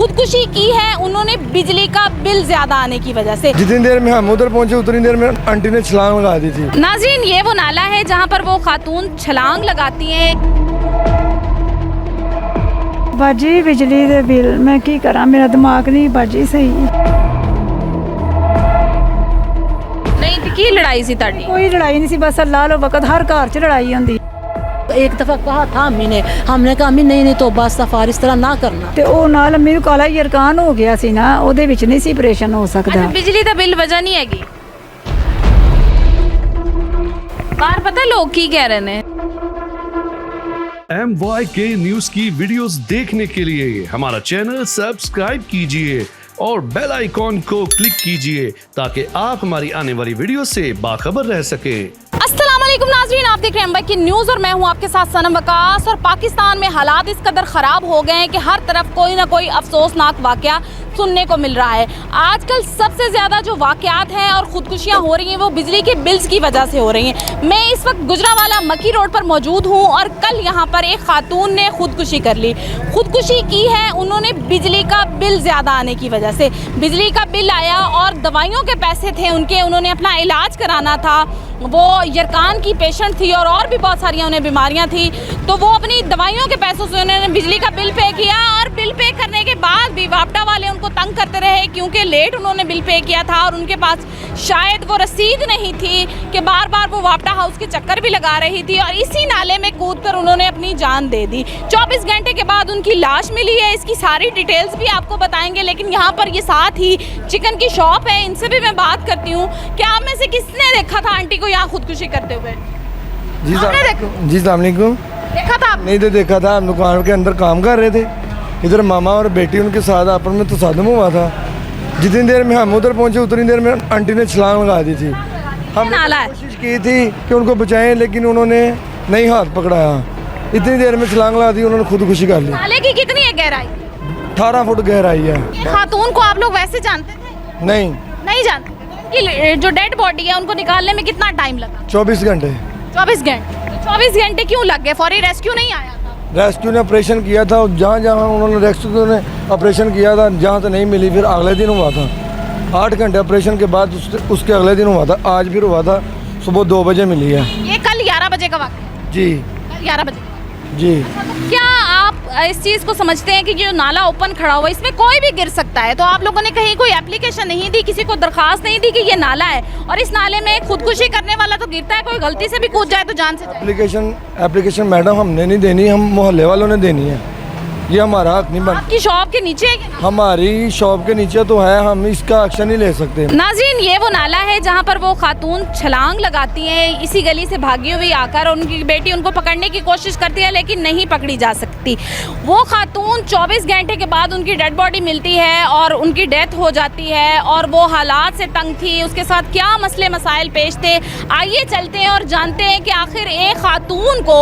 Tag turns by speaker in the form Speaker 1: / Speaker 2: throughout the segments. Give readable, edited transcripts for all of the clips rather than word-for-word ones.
Speaker 1: खुदकुशी की है उन्होंने बिजली का बिल ज्यादा आने की वजह से।
Speaker 2: जितनी देर में हम उधर पहुंचे उतनी देर में आंटी ने छलांग लगा दी थी।
Speaker 1: नाज़रीन, ये वो नाला है जहाँ पर वो खातून छलांग लगाती हैं।
Speaker 3: बाजी बिजली दे बिल मैं की करा, मेरा दिमाग नहीं बाजी सही।
Speaker 1: नहीं तो की लड़ाई सी ताड़ी?
Speaker 3: कोई लड़ाई नहीं सी, बस अल्लाह लो वक्त हर घर च लड़ाई होंदी।
Speaker 4: एक दफा कहा था हमने कहा नहीं तो बस सफार इस तरह ना करना।
Speaker 3: ते ओ नाल मेरे काला यरकान हो गया सी ना, ओदे विच नहीं सी ऑपरेशन हो सकदा।
Speaker 1: बिजली दा बिल वजह नहीं हैगी बाहर, पता लोग की कह रहे ने।
Speaker 5: MYK न्यूज की वीडियोस देखने के लिए हमारा चैनल सब्सक्राइब कीजिए और बेल आइकॉन को क्लिक कीजिए ताकि आप हमारी आने वाली वीडियो से बाखबर रह सके।
Speaker 1: अस्सलाम वालेकुम नाज़रीन, आप देख रहे हैं MYK न्यूज़ और मैं हूं आपके साथ सनम वकास। और पाकिस्तान में हालात इस कदर ख़राब हो गए हैं कि हर तरफ कोई ना कोई अफसोसनाक वाक़या सुनने को मिल रहा है। आजकल सबसे ज़्यादा जो वाक़यात हैं और ख़ुदकुशियाँ हो रही हैं वो बिजली के बिल्स की वजह से हो रही हैं। मैं इस वक्त गुजरावाला मक्की रोड पर मौजूद हूँ और कल यहाँ पर एक खातून ने ख़ुदकुशी कर ली। ख़ुदकुशी की है उन्होंने बिजली का बिल ज़्यादा आने की वजह से। बिजली का बिल आया और दवाइयों के पैसे थे उनके, उन्होंने अपना इलाज कराना था। वो यरकान की पेशेंट थी और भी बहुत सारी उन्हें बीमारियां थी, तो वो अपनी दवाइयों के पैसों से उन्होंने बिजली का बिल पे किया। और बिल पे करने के बाद भी वापडा वाले उनको तंग करते रहे क्योंकि लेट उन्होंने बिल पे किया था और उनके पास शायद वो रसीद नहीं थी कि बार बार वो वापडा हाउस के चक्कर भी लगा रही थी और इसी नाले में कूद कर उन्होंने अपनी जान दे दी। 24 घंटे के बाद उनकी लाश मिली है। इसकी सारी डिटेल्स भी आपको बताएंगे, लेकिन यहाँ पर ये साथ ही चिकन की शॉप है, इनसे भी मैं बात करती हूँ कि आप में से किसने देखा था आंटी को यहाँ खुदकुशी करते हुए?
Speaker 2: जी सलाम अलैकुम।
Speaker 1: देखा था?
Speaker 2: नहीं तो देखा था, हम दुकान के अंदर काम कर रहे थे। इधर मामा और बेटी उनके साथ आपस में तसादम हुआ था। जितनी देर में हम उधर पहुंचे उतनी देर में आंटी ने छलांग लगा दी थी। हमने कोशिश की थी कि उनको बचाएं लेकिन उन्होंने नहीं हाथ पकड़ाया। इतनी देर में छलांग लगा दी, उन्होंने खुदकुशी कर ली।
Speaker 1: नाले की कितनी है गहराई?
Speaker 2: 18 फुट गहराई है।
Speaker 1: खातून को आप लोग वैसे जानते थे? नहीं जानते। कि जो डेड बॉडी है उनको निकालने में कितना टाइम लगा?
Speaker 2: 24 घंटे।
Speaker 1: 24 घंटे? 24 घंटे क्यों लग गए? फौरी रेस्क्यू नहीं आया था?
Speaker 2: रेस्क्यू ने ऑपरेशन किया था, जहाँ जहाँ उन्होंने रेस्क्यू ने ऑपरेशन किया था जहाँ से नहीं मिली फिर अगले दिन हुआ था। 8 घंटे ऑपरेशन के बाद उसके अगले दिन हुआ था। आज फिर हुआ था, सुबह 2 बजे मिली है।
Speaker 1: ये कल 11 बजे का वाक़या?
Speaker 2: जी
Speaker 1: कल 11 बजे।
Speaker 2: जी।
Speaker 1: क्या आप इस चीज़ को समझते हैं कि जो नाला ओपन खड़ा हुआ इसमें कोई भी गिर सकता है? तो आप लोगों ने कहीं कोई एप्लीकेशन नहीं दी, किसी को दरखास्त नहीं दी कि ये नाला है और इस नाले में खुदकुशी करने वाला तो गिरता है, कोई गलती से भी कूद जाए तो जान से जाए?
Speaker 2: एप्लीकेशन मैडम हमने नहीं देनी, हम मोहल्ले वालों ने देनी है। ये हमारा हक नहीं बनता।
Speaker 1: आपकी शॉप के नीचे है?
Speaker 2: हमारी शॉप के नीचे तो है, हम इसका एक्शन नहीं ले सकते।
Speaker 1: नाज़रीन, ये वो नाला है जहाँ पर वो खातून छलांग लगाती हैं इसी गली से भागी हुई आकर। उनकी बेटी उनको पकड़ने की कोशिश करती है लेकिन नहीं पकड़ी जा सकती। वो खातून 24 घंटे के बाद उनकी डेड बॉडी मिलती है और उनकी डेथ हो जाती है और वो हालात से तंग थी। उसके साथ क्या मसले मसाइल पेश थे, आइए चलते हैं और जानते हैं कि आखिर एक खातून को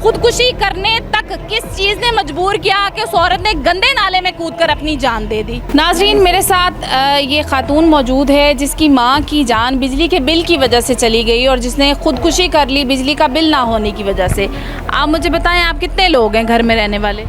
Speaker 1: खुदकुशी करने तक किस चीज़ ने मजबूर किया कि उस औरत ने गंदे नाले में कूदकर अपनी जान दे दी। नाज़रीन, मेरे साथ ये खातून मौजूद है जिसकी माँ की जान बिजली के बिल की वजह से चली गई और जिसने खुदकुशी कर ली बिजली का बिल ना होने की वजह से। आप मुझे बताएं, आप कितने लोग हैं घर में रहने वाले?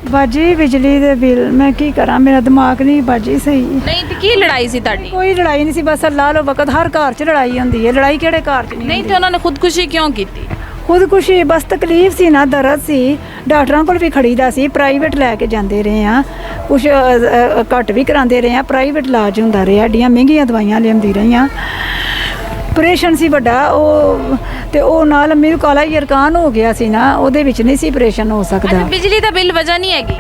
Speaker 3: बाजी बिजली दे बिल मैं की करा, मेरा दिमाग नहीं बाजी सही।
Speaker 1: नहीं तो की लड़ाई सी ताड़ी?
Speaker 3: कोई लड़ाई नहीं सी, बस अल्लाह लो वक्त हर घर च लड़ाई होंदी है। लड़ाई केड़े घर च
Speaker 1: नहीं तो उन्होंने खुदकुशी क्यों की थी?
Speaker 3: खुदकुशी बस तकलीफ सी ना, दर्द सी। डॉक्टरों को भी खड़ीदा सी, प्राइवेट लैके जाते रहे हैं, कुछ घट भी कराते रहे हैं, प्राइवेट इलाज होंदा रहा, एडियां महंगियां दवाइयां लियांदी रही। ऑपरेशन सी वड्डा ते ओ नाल मेरे काला यरकान हो गया सी ना, ओदे विच नहीं सी ऑपरेशन हो सकदा।
Speaker 1: बिजली दा बिल वजह नहीं हैगी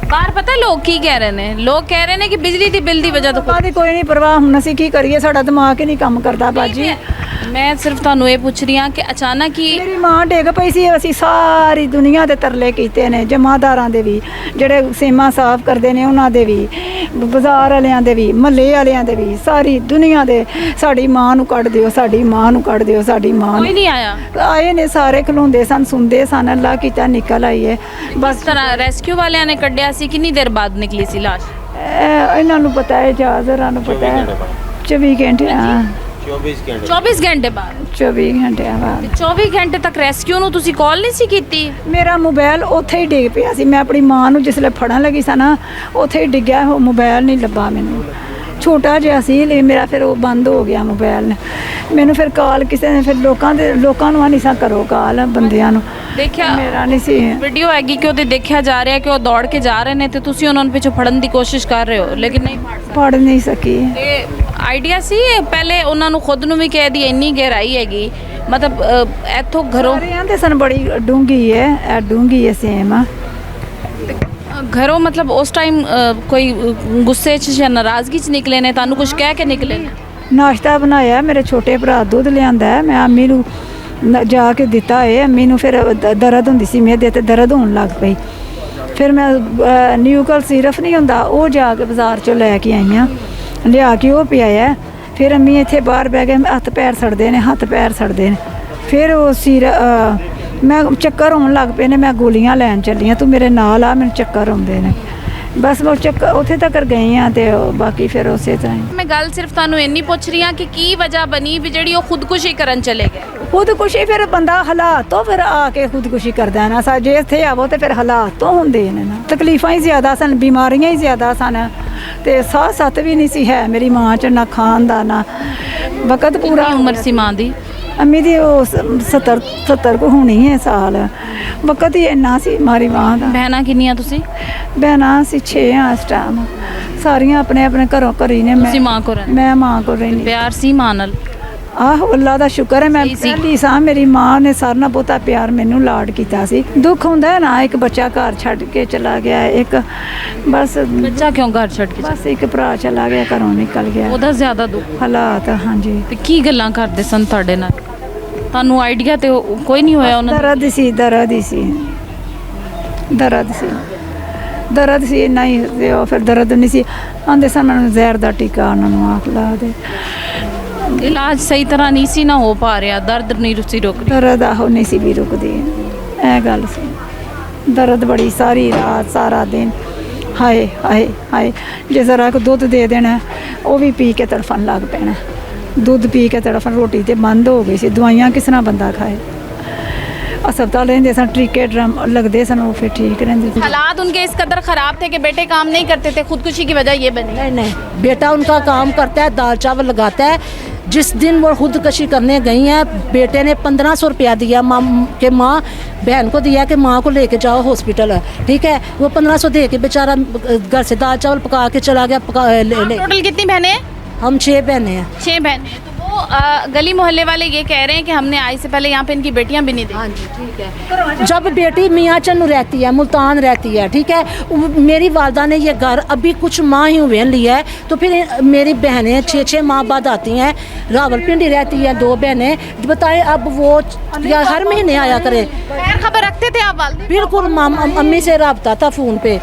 Speaker 1: बाहर, पता लोग की कह रहे ने? लोग कह रहे ने कि बिजली दी बिल दी वजह तो
Speaker 3: कोई नहीं परवाह, हम असीं की करिए, साडा दिमाग ही नहीं काम करदा बाजी।
Speaker 1: मैं सिर्फ तुहानू ये पूछ रही हाँ कि अचानक ही
Speaker 3: मेरी मां डिग पई सी। असीं सारी दुनिया दे तरले कीते ने, जमादारां दे भी, ਜਿਹੜੇ सीमा साफ करदे ने उन्हां दे भी, बाजार वालियां दे भी, महल्ले वालियां दे भी, सारी दुनिया दे साडी मां नूं कढ दिओ, साडी मां नूं कढ दिओ, साडी मां।
Speaker 1: कोई नहीं आया?
Speaker 3: आए ने सारे खलोंदे सन, सुनदे सन, अल्लाह कीता निकल आई है।
Speaker 1: बस तरह रेस्क्यू वालियां ने कढ़िया सी। कितनी देर बाद निकली सी लाश?
Speaker 3: इन्हां नूं पता है, जहाज़रां नूं पता है, 24 घंटे।
Speaker 1: 24 घंटे बाद
Speaker 3: 24 ਘੰਟਿਆਂ ਬਾਅਦ
Speaker 1: 24 ਘੰਟੇ ਤੱਕ ਰੈਸਕਿਊ ਨੂੰ ਤੁਸੀਂ ਕਾਲ ਨਹੀਂ ਸੀ ਕੀਤੀ?
Speaker 3: ਮੇਰਾ ਮੋਬਾਈਲ ਉੱਥੇ ਹੀ ਡਿੱਗ ਪਿਆ ਸੀ। ਮੈਂ ਆਪਣੀ ਮਾਂ ਨੂੰ ਜਿਸਲੇ ਫੜਨ ਲੱਗੀ ਸਾਂ ਨਾ, ਉੱਥੇ ਹੀ ਡਿੱਗਿਆ, ਉਹ ਮੋਬਾਈਲ ਨਹੀਂ ਲੱਭਾ ਮੈਨੂੰ। ਛੋਟਾ ਜਿਹਾ ਸੀ ਲਈ ਮੇਰਾ, ਫਿਰ ਉਹ ਬੰਦ ਹੋ ਗਿਆ ਮੋਬਾਈਲ। ਮੈਨੂੰ ਫਿਰ ਕਾਲ ਕਿਸੇ ਨੇ, ਫਿਰ ਲੋਕਾਂ ਨੂੰ ਨਹੀਂ ਸਾਂ ਕਰੋ ਕਾਲ, ਬੰਦਿਆਂ ਨੂੰ
Speaker 1: ਦੇਖਿਆ
Speaker 3: ਮੇਰਾ ਨਹੀਂ ਸੀ।
Speaker 1: ਵੀਡੀਓ ਹੈਗੀ ਕਿ ਉਹਦੇ ਦੇਖਿਆ ਜਾ ਰਿਹਾ ਕਿ ਉਹ ਦੌੜ ਕੇ ਜਾ ਰਹੇ ਨੇ ਤੇ ਤੁਸੀਂ ਉਹਨਾਂ ਨੂੰ ਪਿੱਛੋਂ ਫੜਨ ਦੀ ਕੋਸ਼ਿਸ਼ ਕਰ ਰਹੇ ਹੋ, ਲੇਕਿਨ ਨਹੀਂ
Speaker 3: ਪੜ ਨਹੀਂ ਸਕੀ।
Speaker 1: ਤੇ ਆਈਡੀਆ ਸੀ ਪਹਿਲੇ ਉਹਨਾਂ ਨੂੰ ਖੁਦ ਨੂੰ ਵੀ ਕਹਿ ਦੀ ਇੰਨੀ ਗਹਿਰਾਈ ਹੈਗੀ, ਮਤਲਬ ਇੱਥੋਂ ਘਰੋਂ
Speaker 3: ਸਾਰਿਆਂ ਦੇ ਸਨ ਬੜੀ ਡੂੰਗੀ ਹੈ, ਡੂੰਗੀ ਹੈ ਸੇਮ।
Speaker 1: ਘਰੋਂ ਮਤਲਬ ਉਸ ਟਾਈਮ ਕੋਈ ਗੁੱਸੇ 'ਚ ਜਾਂ ਨਾਰਾਜ਼ਗੀ 'ਚ ਨਿਕਲੇ ਨੇ, ਤੁਹਾਨੂੰ ਕੁਝ ਕਹਿ ਕੇ ਨਿਕਲੇ ਨੇ?
Speaker 3: ਨਾਸ਼ਤਾ ਬਣਾਇਆ, ਮੇਰੇ ਛੋਟੇ ਭਰਾ ਦੁੱਧ ਲਿਆਂਦਾ ਹੈ, ਮੈਂ ਅੰਮੀ ਨੂੰ ਜਾ ਕੇ ਦਿੱਤਾ ਹੈ। ਅੰਮੀ ਨੂੰ ਫਿਰ ਦਰਦ ਹੁੰਦੀ ਸੀ ਮੇਰੇ ਤੇ, ਦਰਦ ਹੋਣ ਲੱਗ ਪਈ। ਫਿਰ ਮੈਂ ਨਿਊਕਲ ਸਿਰਫ ਨਹੀਂ ਹੁੰਦਾ, ਉਹ ਜਾ ਕੇ ਬਾਜ਼ਾਰ 'ਚੋਂ ਲੈ ਕੇ ਆਈਆਂ, ਲਿਆ ਕੇ ਉਹ ਪਿਆਇਆ। ਫਿਰ ਅੰਮੀ ਇੱਥੇ ਬਾਹਰ ਬਹਿ ਕੇ ਹੱਥ ਪੈਰ ਸੜਦੇ ਨੇ। ਫਿਰ ਉਹ ਮੈਂ ਚੱਕਰ ਆਉਣ ਲੱਗ ਪਏ ਨੇ, ਮੈਂ ਗੋਲੀਆਂ ਲੈਣ ਚੱਲੀ ਹਾਂ, ਤੂੰ ਮੇਰੇ ਨਾਲ ਆ, ਮੈਨੂੰ ਚੱਕਰ ਆਉਂਦੇ ਨੇ। ਬਸ ਉਹ ਚੱਕਰ ਉੱਥੇ ਤੱਕ ਗਈ ਹਾਂ ਤੇ ਬਾਕੀ ਫਿਰ ਉਸੇ ਤਰ੍ਹਾਂ ਹੀ।
Speaker 1: ਮੈਂ ਗੱਲ ਸਿਰਫ ਤੁਹਾਨੂੰ ਇੰਨੀ ਪੁੱਛ ਰਹੀ ਹਾਂ ਕਿ ਕੀ ਵਜ੍ਹਾ ਬਣੀ ਵੀ ਜਿਹੜੀ ਉਹ ਖੁਦਕੁਸ਼ੀ ਕਰਨ ਚਲੇ ਗਏ?
Speaker 3: ਖੁਦਕੁਸ਼ੀ ਫਿਰ ਬੰਦਾ ਹਾਲਾਤ ਤੋਂ ਫਿਰ ਆ ਕੇ ਖੁਦਕੁਸ਼ੀ ਕਰਦਾ ਨਾ। ਜੇ ਇੱਥੇ ਆਵੋ ਤੇ ਫਿਰ ਹਾਲਾਤ ਤੋਂ ਹੁੰਦੇ ਨੇ ਨਾ। ਤਕਲੀਫਾਂ ਹੀ ਜ਼ਿਆਦਾ ਸਨ, ਬਿਮਾਰੀਆਂ ਹੀ ਜ਼ਿਆਦਾ ਸਨ, ਤੇ ਸਾਹ ਸੱਤ ਵੀ ਨਹੀਂ ਸੀ ਹੈ ਮੇਰੀ ਮਾਂ 'ਚ, ਨਾ ਖਾਣ ਦਾ ਨਾ ਵਕਤ ਪੂਰਾ।
Speaker 1: ਉਮਰ ਸੀ ਮਾਂ ਦੀ?
Speaker 3: ਅੰਮੀ ਦੀ ਉਹ 70 ਕੋ ਹੋਣੀ ਹੈ ਸਾਲ। ਵਕਤ ਹੀ ਇੰਨਾ ਸੀ ਮਾਰੀ ਮਾਂ ਦਾ।
Speaker 1: ਬਹਿਣਾ ਕਿੰਨੀਆਂ ਤੁਸੀਂ?
Speaker 3: ਬਹਿਣਾ ਅਸੀਂ 6 ਆ ਇਸ ਟਾਈਮ, ਸਾਰੀਆਂ ਆਪਣੇ ਘਰੋਂ ਘਰੀ ਨੇ।
Speaker 1: ਤੁਸੀਂ ਮਾਂ ਕੋਲ ਰਹਿੰਦੇ?
Speaker 3: ਮੈਂ ਮਾਂ ਕੋਲ ਰਹਿੰਦੀ।
Speaker 1: ਪਿਆਰ ਸੀ ਮਾਂ ਨਾਲ?
Speaker 3: ਆਹੋ ਅੱਲਾ ਦਾ ਸ਼ੁਕਰ ਹੈ, ਮੈਂ ਪਹਿਲੀ ਸਾਂ। ਮੇਰੀ ਮਾਂ ਨੇ ਸਾਰਿਆਂ ਨਾਲੋਂ ਬਹੁਤਾ ਪਿਆਰ ਮੈਨੂੰ ਲਾਡ ਕੀਤਾ ਸੀ। ਦੁੱਖ ਹੁੰਦਾ ਹੈ ਨਾ, ਇੱਕ ਬੱਚਾ ਘਰ ਛੱਡ ਕੇ ਚਲਾ ਗਿਆ, ਇੱਕ ਬਸ
Speaker 1: ਬੱਚਾ ਕਿਉਂ ਘਰ ਛੱਡ ਕੇ?
Speaker 3: ਬਸ ਇੱਕ ਭਰਾ ਚਲਾ ਗਿਆ, ਘਰੋਂ ਨਿਕਲ ਗਿਆ।
Speaker 1: ਉਹਦਾ ਜ਼ਿਆਦਾ ਦੁੱਖ?
Speaker 3: ਹਾਲਾਤ ਹਾਂਜੀ।
Speaker 1: ਤੇ ਕੀ ਗੱਲਾਂ ਕਰਦੇ ਸਨ ਤੁਹਾਡੇ ਨਾਲ? ਤੁਹਾਨੂੰ ਆਈਡੀਆ ਤੇ ਕੋਈ ਨਹੀਂ ਹੋਇਆ ਉਹਨਾਂ ਦਾ?
Speaker 3: ਦਰਦ ਸੀ ਇੰਨਾ ਹੀ। ਤੇ ਉਹ ਫਿਰ ਦਰਦ ਨਹੀਂ ਸੀ, ਆਂਦੇ ਸਨ ਮੈਨੂੰ ਜ਼ਹਿਰ ਦਾ ਟੀਕਾ ਉਹਨਾਂ ਨੂੰ ਆਖ ਲਾ ਦੇ।
Speaker 1: ਇਲਾਜ ਸਹੀ ਤਰ੍ਹਾਂ ਨਹੀਂ ਸੀ ਨਾ ਹੋ ਪਾ ਰਿਹਾ, ਦਰਦ ਨਹੀਂ ਸੀ ਰੁਕ ਰਹੀ?
Speaker 3: ਦਰਦ ਆਹੋ ਨਹੀਂ ਸੀ ਵੀ ਰੁਕਦੀ, ਇਹ ਗੱਲ ਸੀ। ਦਰਦ ਬੜੀ ਸਾਰੀ ਰਾਤ ਸਾਰਾ ਦਿਨ, ਹਾਏ ਹਾਏ ਹਾਏ। ਜੇ ਜ਼ਰਾ ਕੁ ਦੁੱਧ ਦੇ ਦੇਣਾ, ਉਹ ਵੀ ਪੀ ਕੇ ਤੜਫਣ ਲੱਗ ਪੈਣਾ। ਦੁੱਧ ਪੀ ਕੇ ਤੜਫਣ, ਰੋਟੀ ਤੇ ਬੰਦ ਹੋ ਗਈ ਸੀ। ਦਵਾਈਆਂ ਕਿਸ ਤਰ੍ਹਾਂ ਬੰਦਾ ਖਾਏ? अस्पताल रहते सन, टीके ड्रम लगते सन, वो फिर ठीक रहते।
Speaker 1: हालात उनके इस कदर ख़राब थे कि बेटे काम नहीं करते थे, खुदकुशी की वजह ये बनी?
Speaker 4: नहीं, बेटा उनका काम करता है, दाल चावल लगाता है। जिस दिन वो खुदकशी करने गई हैं, बेटे ने 1500 रुपया दिया माँ बहन को दिया कि माँ को लेके जाओ हॉस्पिटल, ठीक है। वो 1500 दे के बेचारा घर से दाल चावल पका के चला गया।
Speaker 1: टोटल कितनी बहनें हैं?
Speaker 4: हम 6 बहनें हैं।
Speaker 1: 6 बहनें हैं। तो वो गली मोहल्ले वाले ये कह रहे हैं कि हमने आई से पहले यहाँ पे इनकी बेटियाँ भी नहीं दी।
Speaker 4: हाँ जी, ठीक है। जब बेटी मियाँ चन्नू रहती है, मुल्तान रहती है, ठीक है, मेरी वालदा ने ये घर अभी कुछ माह ही हुए लिया है, तो फिर मेरी बहनें 6 माह बाद आती हैं। रावलपिंडी रहती है 2 बहनें। बताएं अब वो या हर महीने आया करे।
Speaker 1: खैर खबर रखते थे आप वालिद?
Speaker 4: बिल्कुल, अम्मी से रब्ता था फ़ोन पे।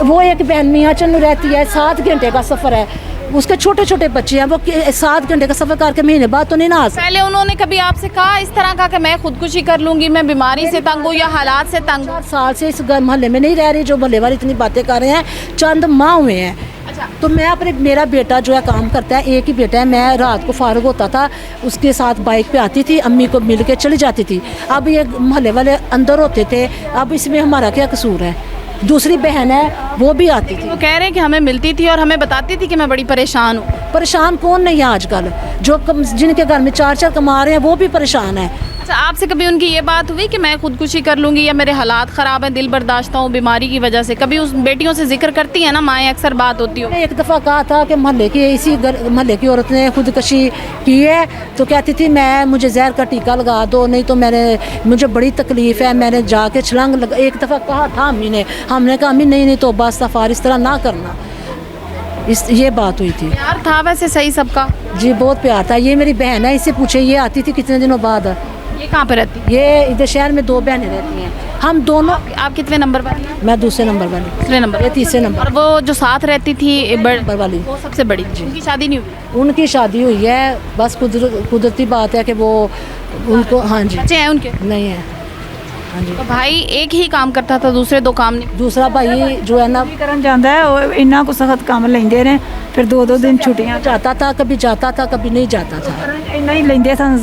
Speaker 4: वो एक बहन मियाँ चन्नू रहती है, 7 घंटे का सफ़र है, उसके छोटे छोटे बच्चे हैं, वो 7 घंटे का सफ़र करके महीने बाद तो नहीं ना आ सकते।
Speaker 1: पहले उन्होंने कभी आपसे कहा इस तरह का कि मैं खुदकुशी कर लूँगी, मैं बीमारी से तंग हूँ या हालात से तंग हूँ?
Speaker 4: 4 साल से इस मोहल्ले में नहीं रह रही, जो मोहल्ले वाले इतनी बातें कर रहे हैं, चंद माह हुए हैं।
Speaker 1: अच्छा।
Speaker 4: तो मैं अपने, मेरा बेटा जो है काम करता है, एक ही बेटा है, मैं रात को फारग होता था, उसके साथ बाइक पे आती थी, अम्मी को मिल के चली जाती थी। अब ये मोहल्ले वाले अंदर होते थे, अब इसमें हमारा क्या कसूर है? दूसरी बहन है, वो भी आती थी।
Speaker 1: वो कह रहे हैं कि हमें मिलती थी और हमें बताती थी कि मैं बड़ी परेशान हूँ।
Speaker 4: परेशान कौन नहीं है आजकल? जो जिनके घर में 4 कमा रहे हैं, वो भी परेशान है।
Speaker 1: अच्छा, आपसे कभी उनकी ये बात हुई कि मैं खुदकुशी कर लूँगी या मेरे हालात ख़राब हैं, दिल बर्दाश्त हूँ बीमारी की वजह से? कभी उस बेटियों से जिक्र करती है ना माएँ, अक्सर बात होती हो?
Speaker 4: एक दफ़ा कहा था कि मोहल्ले की औरत ने खुदकशी की है, तो कहती थी मुझे जहर का टीका लगा दो, नहीं तो मुझे बड़ी तकलीफ़ है, मैंने जाके छलांग लगा। एक दफ़ा कहा था अम्मी ने, हमने कहा अम्मी नहीं तो बस सफ़ार इस तरह ना करना। ये बात हुई थी।
Speaker 1: प्यार था वैसे सही सबका?
Speaker 4: जी बहुत प्यार था। ये मेरी बहन है, इससे पूछे, ये आती थी कितने दिनों बाद।
Speaker 1: ये कहाँ पे रहती है?
Speaker 4: ये इधर शहर में 2 बहनें रहती हैं, हम दोनों।
Speaker 1: आप कितने नंबर वाली हैं?
Speaker 4: मैं दूसरे नंबर वाली।
Speaker 1: तीसरे नंबर?
Speaker 4: ये तीसरे नंबर।
Speaker 1: और वो जो साथ रहती थी
Speaker 4: नंबर वाली,
Speaker 1: वो सबसे बड़ी, उनकी शादी नहीं हुई?
Speaker 4: उनकी शादी हुई है, बस कुदरती बात है कि वो उनको, हाँ जी।
Speaker 1: बच्चे हैं उनके?
Speaker 4: नहीं है।
Speaker 1: तो भाई एक ही काम करता था, दूसरे 2 काम नहीं।
Speaker 4: दूसरा भाई जो है ना
Speaker 3: ਵੀ ਕਰਨ ਜਾਂਦਾ ਹੈ ਉਹ ਇੰਨਾ ਕੁ ਸਖਤ ਕੰਮ ਲੈਂਦੇ ਨੇ ਫਿਰ 2-2 ਦਿਨ ਛੁੱਟੀਆਂ
Speaker 4: जाता था, कभी जाता था, कभी नहीं जाता था।
Speaker 3: ਇੰਨਾ ਹੀ ਲੈਂਦੇ ਸਨ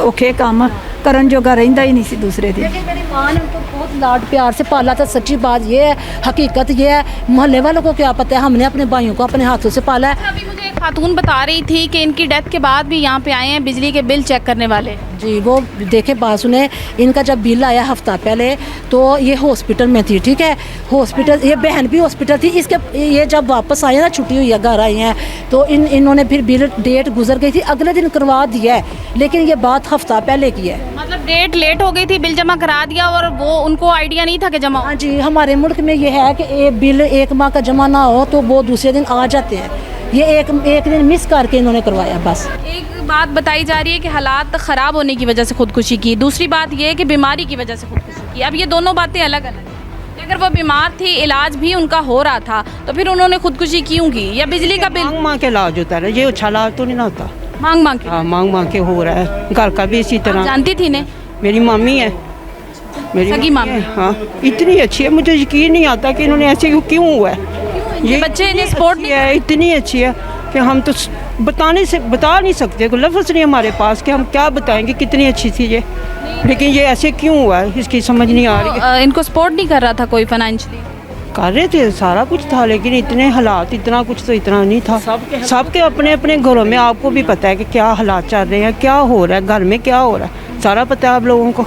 Speaker 3: ਔਖੇ ਕੰਮ ਕਰਨ ਜੋਗਾ ਰਹਿੰਦਾ ਹੀ ਨਹੀਂ ਸੀ ਦੂਸਰੇ ਦੀ।
Speaker 4: लेकिन मेरी माँ ने उनको बहुत लाड प्यार से पाला था। सच्ची बात ये है, हकीकत ये है, मोहल्ले वालों को क्या पता है, हमने अपने भाइयों को अपने हाथों से पाला है।
Speaker 1: अभी मुझे एक खातून बता रही थी कि इनकी डेथ के बाद भी यहाँ पे आए हैं बिजली के बिल चेक करने वाले।
Speaker 4: जी वो देखे बात सुने, इनका जब बिल आया हफ्ता पहले तो ये हॉस्पिटल में थी, ठीक है, हॉस्पिटल, ये बहन भी हॉस्पिटल थी। इसके ये जब वापस आए ना, छुट्टी हुई है, घर आई हैं, तो इन्होंने फिर बिल डेट गुजर गई थी, अगले दिन करवा दिया है, लेकिन ये बात हफ्ता पहले की है।
Speaker 1: मतलब डेट लेट हो गई थी, बिल जमा करा दिया और वो उनको आइडिया नहीं था कि जमा हो।
Speaker 4: हाँ जी, हमारे मुल्क में ये है कि ये बिल 1 माह का जमा ना हो तो वो दूसरे दिन आ जाते हैं। ये एक दिन मिस करके इन्होंने करवाया बस।
Speaker 1: एक बात बताई जा रही है कि हालात ख़राब होने की वजह से खुदकुशी की, दूसरी बात ये है कि बीमारी की वजह से खुदकुशी की। अब ये दोनों बातें अलग अलग हैं। अगर वो बीमार थी, इलाज भी उनका हो रहा था, तो फिर उन्होंने खुदकुशी क्यों की? या बिजली का बिल
Speaker 6: मांग के इलाज होता है, ये अच्छा इलाज तो नहीं ना होता।
Speaker 1: मांग मांग के?
Speaker 6: हाँ, मांग मांग के हो रहा है। घर का भी इसी
Speaker 1: आप
Speaker 6: तरह।
Speaker 1: जानती थी ने?
Speaker 6: मेरी मामी है, मेरी
Speaker 1: सगी मामी?
Speaker 6: है, हाँ, इतनी अच्छी है, मुझे यकीन नहीं आता कि इन्होंने ऐसे क्यों हुआ है।
Speaker 1: ये बच्चे इन्हें सपोर्ट नहीं
Speaker 6: है, इतनी अच्छी है कि हम तो बता नहीं सकते, कोई लफ्ज़ नहीं हमारे पास कि हम क्या बताएंगे कितनी अच्छी थी ये, लेकिन ये ऐसे क्यों हुआ है इसकी समझ नहीं आ रही है।
Speaker 1: इनको सपोर्ट नहीं कर रहा था कोई फाइनेंशियली?
Speaker 6: कर रहे थे, सारा कुछ था, लेकिन इतने हालात, इतना कुछ तो इतना नहीं था। सबके अपने अपने घरों में, आपको भी पता है कि क्या हालात चल रहे हैं, क्या हो रहा है घर में, क्या हो रहा है, सारा पता है आप लोगों को,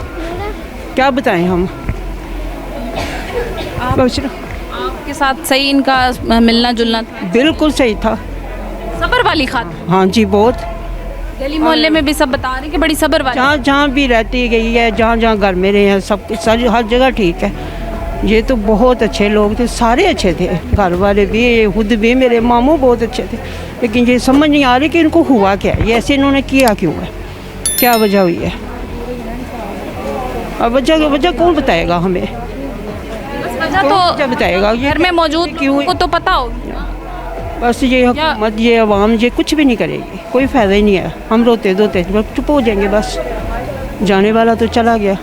Speaker 6: क्या बताएं हम।
Speaker 1: आपके साथ सही इनका मिलना जुलना था?
Speaker 6: बिल्कुल सही था।
Speaker 1: सबर वाली खातून?
Speaker 6: हाँ जी, बहुत।
Speaker 1: गली मोहल्ले में भी सब बता रहे हैं कि बड़ी सबर वाली।
Speaker 6: जहाँ जहाँ भी रहती गई है, जहाँ जहाँ घर में रहे हैं, सब हर जगह ठीक है। ये तो बहुत अच्छे लोग थे, सारे अच्छे थे, घर वाले भी, खुद भी, मेरे मामू बहुत अच्छे थे, लेकिन ये समझ नहीं आ रही कि इनको हुआ क्या है, ये ऐसे इन्होंने किया क्यों है, क्या वजह हुई है। अब वजह कौन बताएगा हमें,
Speaker 1: वजह
Speaker 6: वजह
Speaker 1: तो
Speaker 6: बताएगा ये
Speaker 1: घर में मौजूद
Speaker 6: क्यों
Speaker 1: को तो पता होगी।
Speaker 6: बस ये हुकूमत, ये अवाम, ये कुछ भी नहीं करेगी, कोई फ़ायदा ही नहीं है। हम रोते धोते चुप हो जाएंगे, बस जाने वाला तो चला गया।